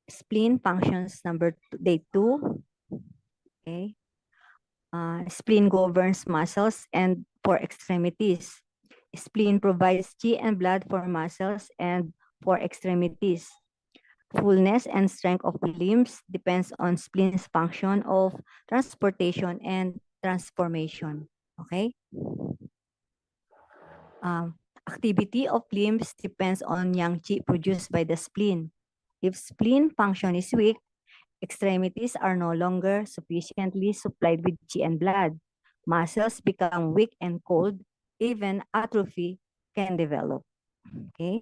Spleen functions day 2. Okay. Spleen governs muscles and for extremities. Spleen provides qi and blood for muscles and for extremities. Fullness and strength of limbs depends on spleen's function of transportation and transformation. Okay? Activity of limbs depends on yang qi produced by the spleen. If spleen function is weak, extremities are no longer sufficiently supplied with qi and blood. Muscles become weak and cold. Even atrophy can develop. Okay?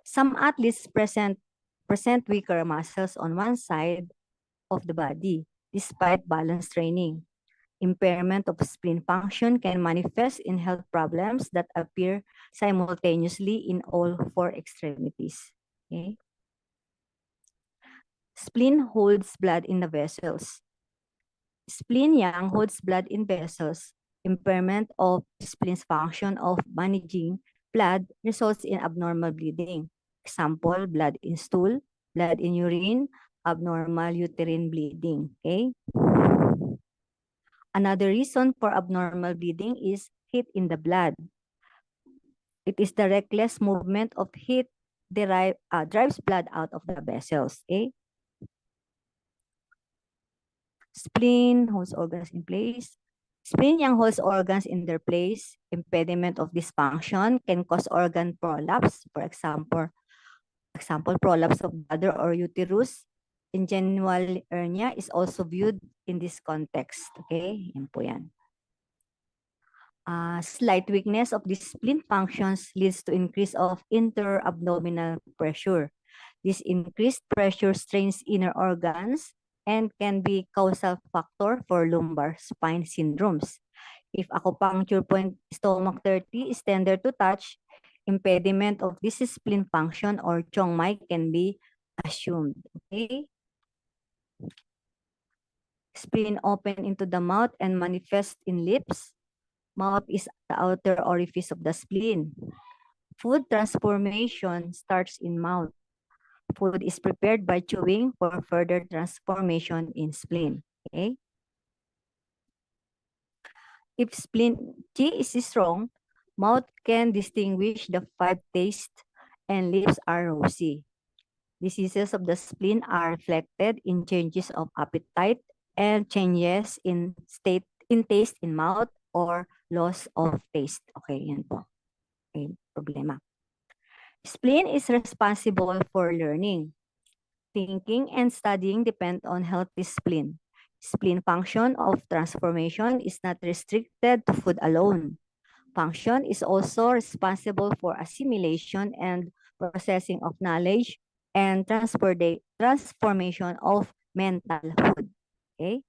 Some athletes present weaker muscles on one side of the body despite balance training. Impairment of spleen function can manifest in health problems that appear simultaneously in all 4 extremities. Okay? Spleen holds blood in the vessels. Spleen yang holds blood in vessels. Impairment of spleen's function of managing blood results in abnormal bleeding. Example, blood in stool, blood in urine, abnormal uterine bleeding. Okay? Another reason for abnormal bleeding is heat in the blood. It is the reckless movement of heat drives blood out of the vessels. Okay? Spleen holds organs in place. Spleen yang holds organs in their place. Impediment of dysfunction can cause organ prolapse. For example, prolapse of bladder or uterus. Ingenual hernia is also viewed in this context. Okay, yan po yan. Slight weakness of the spleen functions leads to increase of inter-abdominal pressure. This increased pressure strains inner organs and can be causal factor for lumbar spine syndromes. If acupuncture point stomach 30 is tender to touch, impediment of this spleen function or chongmai can be assumed. Okay? Spleen open into the mouth and manifest in lips. Mouth is the outer orifice of the spleen. Food transformation starts in mouth. Food is prepared by chewing for further transformation in spleen. Okay? If spleen qi is strong, mouth can distinguish the 5 tastes and lips are rosy. Diseases of the spleen are reflected in changes of appetite and changes in taste in mouth or loss of taste. Okay, yan po. Okay, problema. Spleen is responsible for learning. Thinking and studying depend on healthy spleen. Spleen function of transformation is not restricted to food alone. Function is also responsible for assimilation and processing of knowledge and transformation of mental food. Okay?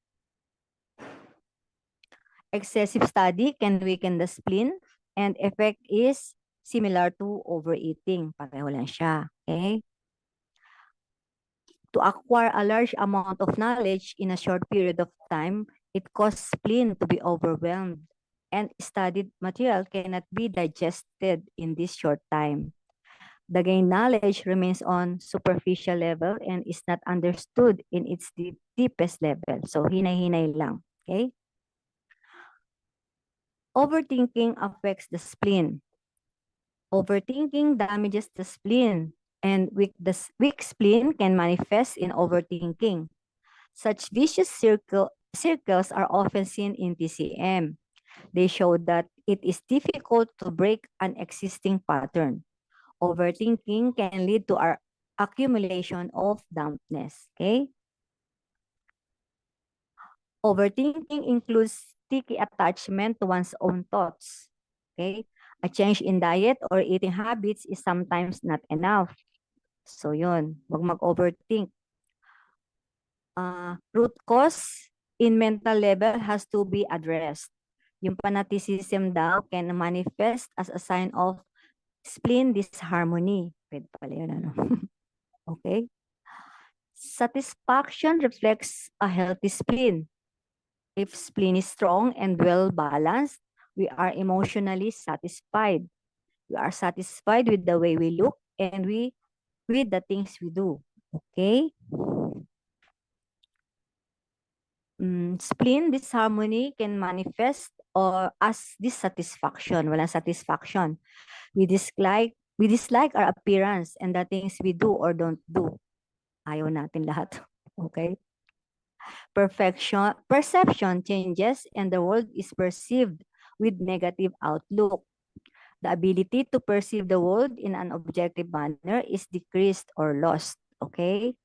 Excessive study can weaken the spleen and effect is similar to overeating. Pareho lang siya. Okay? To acquire a large amount of knowledge in a short period of time, it causes spleen to be overwhelmed, and studied material cannot be digested in this short time. The gained knowledge remains on superficial level and is not understood in its deepest level. So, hinay-hinay lang. Okay? Overthinking affects the spleen. Overthinking damages the spleen, and weak spleen can manifest in overthinking. Such vicious circles are often seen in TCM. They show that it is difficult to break an existing pattern. Overthinking can lead to our accumulation of dampness. Okay? Overthinking includes sticky attachment to one's own thoughts. Okay? A change in diet or eating habits is sometimes not enough. So yun, wag mag-overthink. Root cause in mental level has to be addressed. Yung fanaticism daw can manifest as a sign of spleen disharmony. Pwede pala yun, ano? Okay? Satisfaction reflects a healthy spleen. If spleen is strong and well-balanced, we are emotionally satisfied. We are satisfied with the way we look, and with the things we do. Okay? Spleen disharmony can manifest or as dissatisfaction, walang satisfaction. We dislike our appearance and the things we do or don't do. Ayaw natin lahat. Okay? Perception changes and the world is perceived with negative outlook. The ability to perceive the world in an objective manner is decreased or lost. Okay?